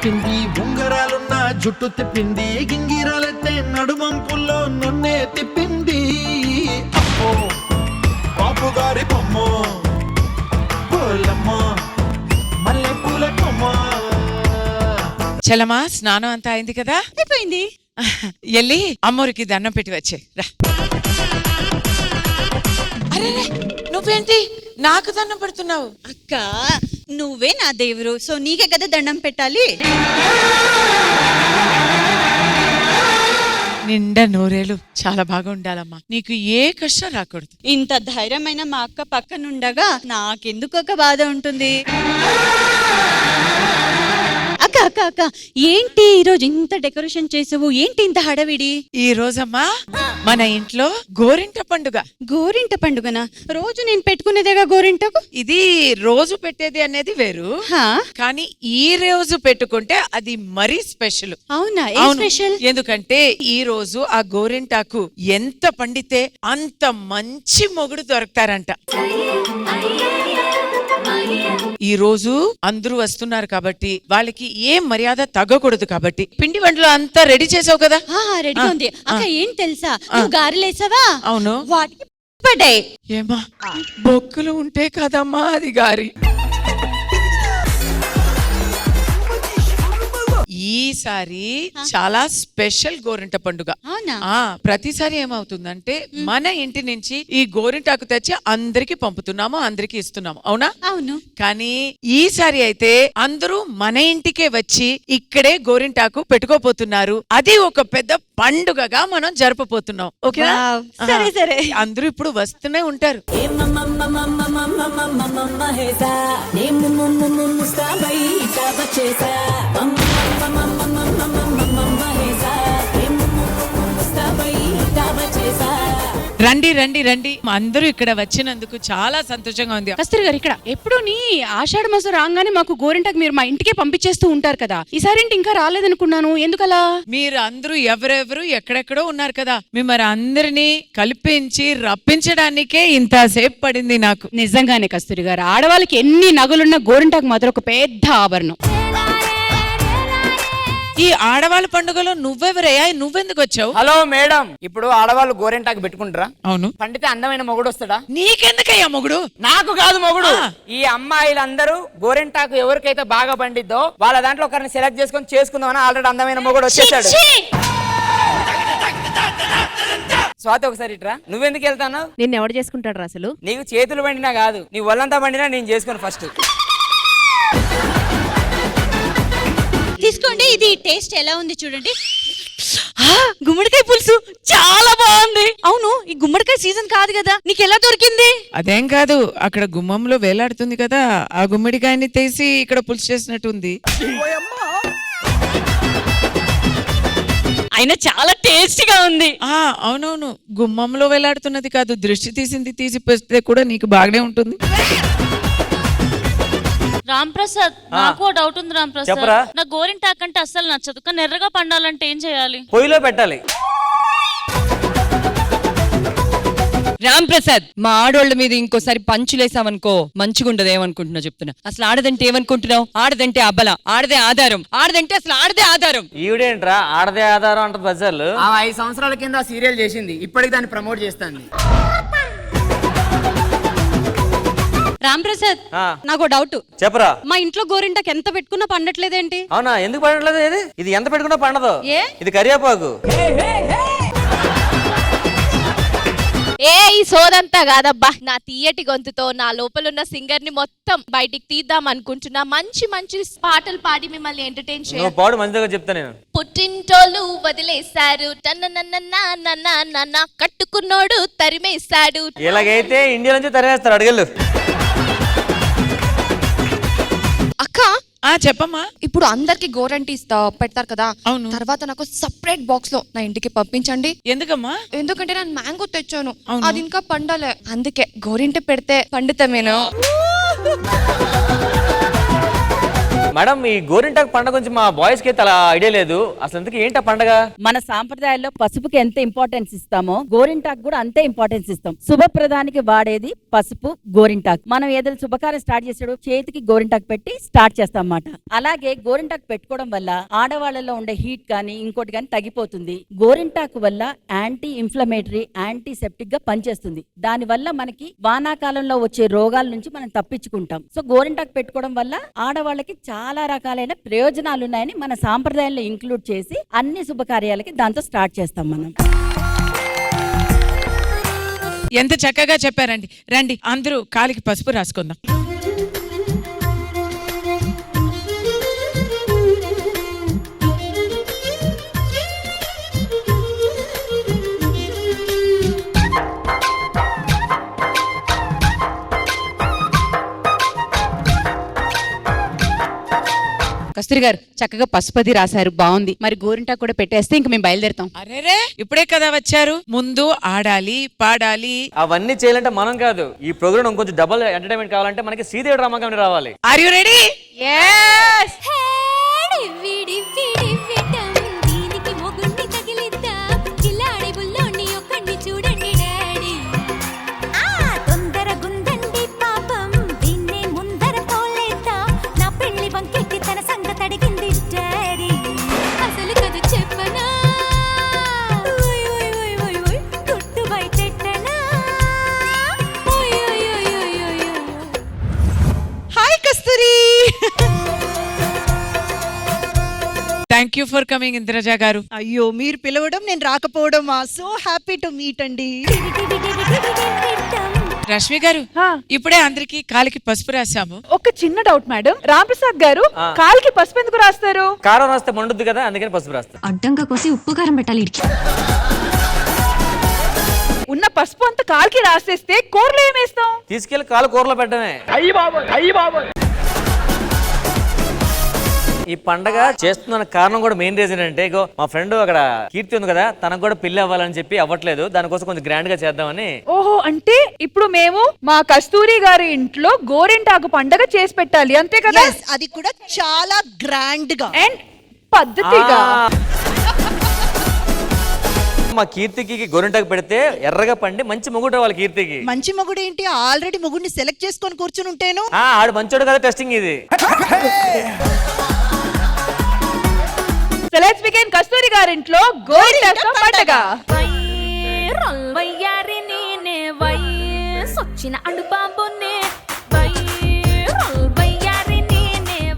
చెప్పింది, ఉంగరాలున్న జుట్టు తిప్పింది, గింగిరాలెత్తే నడుమంపుల్లో నన్నే తిప్పింది. అమ్మో బాబు గారి బొమ్మ, పూలమ్మ మల్లె పూల కొమ్మ. చలమా స్నానం అంతా అయింది కదా? అయిపోయింది. ఎల్లి అమ్మోరికి దండం పెట్టి వచ్చే రా. అరే నువ్వేంటి నాకు దండం పెడుతున్నావు? అక్క నువ్వే నా దేవుడు, సో నీకే కదా దండం పెట్టాలి. నిండా నూరేలు చాలా బాగా ఉండాలమ్మా, నీకు ఏ కష్టం రాకూడదు. ఇంత ధైర్యమైన మా అక్క పక్కనుండగా నాకెందుకు ఒక బాధ ఉంటుంది? అక్క అక్క అక్క ఏంటి ఈరోజు ఇంత డెకరేషన్ చేసావు? ఏంటి ఇంత హడావిడి? ఈ రోజమ్మా మన ఇంట్లో గోరింట పండుగ. గోరింట పండుగనా? రోజు నేను పెట్టుకునేదేగా గోరింటకు. ఇది రోజు పెట్టేది అనేది వేరు, హా? కానీ ఈ రోజు పెట్టుకుంటే అది మరీ స్పెషల్. అవునా? ఏ అవును. స్పెషల్? ఎందుకంటే ఈ రోజు ఆ గోరింటాకు ఎంత పండితే అంత మంచి మొగుడు దొరుకుతారంట. ఈ రోజు అందరూ వస్తున్నారు కాబట్టి వాళ్ళకి ఏం మర్యాద తగ్గకూడదు కాబట్టి పిండి వంటలు అంతా రెడీ చేసావు కదా? రెడీగా ఉంది. అక్క ఏం తెలుసా, నువ్వు గారెలేసావా? అవును. వాటికి పడ్డాయి. ఏమా బొక్కులు ఉంటే కదమ్మా అది గారి. ఈసారి చాలా స్పెషల్ గోరింట పండుగ. అవునా? ప్రతిసారి ఏమవుతుందంటే మన ఇంటి నుంచి ఈ గోరింటాకు తెచ్చి అందరికి పంపుతున్నాము, అందరికి ఇస్తున్నాము, అవునా? అవును. కానీ ఈసారి అయితే అందరూ మన ఇంటికే వచ్చి ఇక్కడే గోరింటాకు పెట్టుకోపోతున్నారు. అది ఒక పెద్ద పండుగగా మనం జరపబోతున్నాం. ఓకేనా? సరే సరే. అందరూ ఇప్పుడు వస్తూనే ఉంటారు. రండి రండి రండి, అందరూ ఇక్కడ వచ్చినందుకు చాలా సంతోషంగా ఉంది. కస్తూరి గారు, ఇక్కడ ఎప్పుడు నీ ఆషాఢ మాసం రాగానే మాకు గోరింటాకు మీరు మా ఇంటికే పంపించేస్తూ ఉంటారు కదా, ఈసారి ఇంకా రాలేదనుకున్నాను, ఎందుకలా? మీరు అందరూ ఎవరెవరు ఎక్కడెక్కడో ఉన్నారు కదా, మిమ్మల్ని అందరినీ కల్పించి రప్పించడానికే ఇంతసేపు పడింది నాకు. నిజంగానే కస్తూరి గారు, ఆడవాళ్ళకి ఎన్ని నగలున్నా గోరింటాకు మాత్రం ఒక పెద్ద ఆభరణం. ఈ ఆడవాళ్ళ పండుగలో నువ్వెవరయ్యా? నువ్వెందుకు వచ్చావు? హలో మేడం, ఇప్పుడు ఆడవాళ్ళు గోరెంటాకు పెట్టుకుంటారా? అవును. పండితే అందమైన మొగుడు వస్తాడా? నీకెందుకయ్యా మొగుడు? నాకు కాదు మొగుడు. ఈ అమ్మాయిలందరూ గోరెంటాకు ఎవరికైతే బాగా పండిద్దో వాళ్ళ దాంట్లో ఒకరిని సెలెక్ట్ చేసుకుందామని ఆల్రెడీ అందమైన మొగుడు వచ్చేసాడు. స్వాతి ఒకసారి ఇట్రా. నువ్వెందుకు వెళ్తాను? నిన్ను ఎవడు చేసుకుంటాడు అసలు? నీకు చేతులు పండినా కాదు, నీ ఒళ్ళంతా పండినా నేను చేసుకోను ఫస్ట్. తీసుకోండి, ఇది టేస్ట్ ఎలా ఉంది చూడండి. గుమ్మడికాయ పులుసు చాలా బాగుంది. అవును, ఈ గుమ్మడికాయ సీజన్ కాదు కదా, నీకు ఎలా దొరికింది? అదేం కాదు, అక్కడ గుమ్మంలో వేలాడుతుంది కదా, ఆ గుమ్మడికాయని తీసి ఇక్కడ పులుసు చేసినట్టుంది. అయినా చాలా టేస్టీగా ఉంది. అవునవును, గుమ్మంలో వేలాడుతున్నది కాదు, దృష్టి తీసి పెడితే కూడా నీకు బాగానే ఉంటుంది. రామ్ ప్రసాద్, నాకు డౌట్ ఉంది. రామ్ ప్రసాద్, నా గోరింటాకు అంటే అస్సలు నచ్చదు, కానీ ఎర్రగా పండాలంటే ఏం చేయాలి? పొయ్యిలో పెట్టాలి. రామ్ ప్రసాద్, మా ఆడోళ్ళ మీద ఇంకోసారి పంచులేసావనుకో మంచిగుండదు. ఏమనుకుంటున్నా చెప్తున్నా. అసలు ఆడదంటే ఏమనుకుంటున్నావు? ఆడదంటే అబల, ఆడదే ఆధారం, ఆడదంటే అసలు ఆడదే ఆధారం. ఈవిడేంట్రా ఆడదే ఆధారం అంట బజార్లు. 5 సంవత్సరాల కింద సీరియల్ చేసింది, ఇప్పటికి దాన్ని ప్రమోట్ చేస్తాంది. రామ్ ప్రసాద్, నాకు డౌట్. చెప్పరా. మా ఇంట్లో గోరింటాకు ఎంత పెట్టుకున్నా పండట్లేదేంటి? అవునా, ఎందుకు పండట్లేదు? ఇది ఎంత పెట్టుకున్నా పండదు. ఇది కరివేపాకు. ఈ సోదంతా కాదబ్బా, నా తీయటి గొంతుతో నా లోపలున్న సింగర్ ని మొత్తం బయటికి తీద్దాం అనుకుంటున్నా. మంచి మంచి పాటలు పాడి మిమ్మల్ని ఎంటర్టైన్ చేయాలి. పాడు మంచిగా చెప్తా నేను. పుట్టింటోళ్ళు వదిలేశారు, నన్న కట్టుకున్నోడు తరిమేశాడు. ఇలాగైతే ఇండియా నుంచి తరిమేస్తారు, అడగలు. అక్క చెప్పమ్మా. ఇప్పుడు అందరికి గోరంటీ పెడతారు కదా, అవును. తర్వాత నాకు సపరేట్ బాక్స్ లో నా ఇంటికి పంపించండి. ఎందుకమ్మా? ఎందుకంటే నేను మ్యాంగో తెచ్చాను, అది ఇంకా పండలే, అందుకే గోరింట పెడితే పండుతామేను. మేడం ఈ గోరింటాకు పండుగ గురించి మా బాయ్స్ కి అయితే అలా ఐడియా లేదు. అసలు ఎందుకు ఏంటి ఆ పండగ? మన సాంప్రదాయాల్లో పసుపుకి ఎంత ఇంపార్టెన్స్ ఇస్తామో గోరింటాకు కూడా అంతే ఇంపార్టెన్స్ ఇస్తాం. శుభప్రదానికి వాడేది పసుపు, గోరింటాకు. మనం ఏదైనా శుభకార్యం స్టార్ట్ చేసాడు చేతికి గోరింటాకు పెట్టి స్టార్ట్ చేస్తాం అన్నమాట. అలాగే గోరింటాకు పెట్టుకోవడం వల్ల ఆడవాళ్ళలో ఉండే హీట్ కానీ ఇంకోటి కానీ తగ్గిపోతుంది. గోరింటాకు వల్ల యాంటీ ఇన్ఫ్లమేటరీ, యాంటీ సెప్టిక్ గా పనిచేస్తుంది. దాని వల్ల మనకి వానాకాలంలో వచ్చే రోగాల నుంచి మనం తప్పించుకుంటాం. సో గోరింటాకు పెట్టుకోవడం వల్ల ఆడవాళ్ళకి చాలా రకాలైన ప్రయోజనాలు ఉన్నాయని మన సాంప్రదాయంలో ఇంక్లూడ్ చేసి అన్ని శుభకార్యాలకి దాంతో స్టార్ట్ చేస్తాం మనం. ఎంత చక్కగా చెప్పారండి. రండి అందరూ కాలికి పసుపు రాసుకుందాం. కస్తూరి గారు చక్కగా పసుపది రాశారు, బాగుంది. మరి గోరింటాకు కూడా పెట్టేస్తే ఇంక మేము బయలుదేరుతాం. అరేరే ఇప్పుడే కదా వచ్చారు, ముందు ఆడాలి పాడాలి. అవన్నీ చేయాలంటే మనం కాదు, ఈ ప్రోగ్రామ్ ఇంకొంచెం డబుల్ ఎంటర్టైన్మెంట్ కావాలంటే మనకి శ్రీదేవి డ్రామా కంపెనీ రావాలి. Are you ready? Thank you for coming Indraja గారు. అయ్యో మీరు పిలవడం నేను రాకపోవడం సో హ్యాపీ టు మీట్ అండి. రష్మి గారు ఇప్పుడే అందరికి కాలికి పసుపు రాసాము. ఒక చిన్న డౌట్ మేడం, రాంప్రసాద్ గారు కాలికి పసుపు ఎందుకు రాస్తారు? కారం రాస్తే మండుద్ది కదా, అందుకని పసుపు రాస్తా. అడ్డంగా కోసి ఉప్పు కారం పెట్టాలి. ఉన్న పసుపు అంతా కాలికి రాసేస్తే కూరలో ఏమేస్తాం? తీసుకెళ్లి కాలు కూరలో పెట్టడమే. ఈ పండగ చేస్తున్న కారణం కూడా మెయిన్ రీజన్ అంటే ఇగో మా ఫ్రెండ్ అక్కడ కీర్తి ఉంది కదా, తనకు కూడా పెళ్లి అవ్వాలని చెప్పి అవ్వట్లేదు, దానికోసం కొంచెం గ్రాండ్ గా చేద్దామని. ఓహో, అంటే ఇప్పుడు మేము మా కస్తూరి గారి ఇంట్లో గోరింటాకు పండగ చేసి పెట్టాలి అంతే కదా? అది కూడా చాలా గ్రాండ్ గా అండ్ పద్ధతిగా. మా కీర్తికి గోరింటాకు పెడితే ఎర్రగా పండి మంచి మొగుడు వాళ్ళ కీర్తికి. మంచి మొగుడు ఏంటి, ఆల్రెడీ మొగుడిని సెలెక్ట్ చేసుకొని కూర్చుని ఉంటాను. ఆడు మంచోడు కదా, టెస్టింగ్ ఇది. So let's begin కస్తూరి గారింట్లో గోరింటాకు పండగ. వయ్యారి నేనే వయసొచ్చిన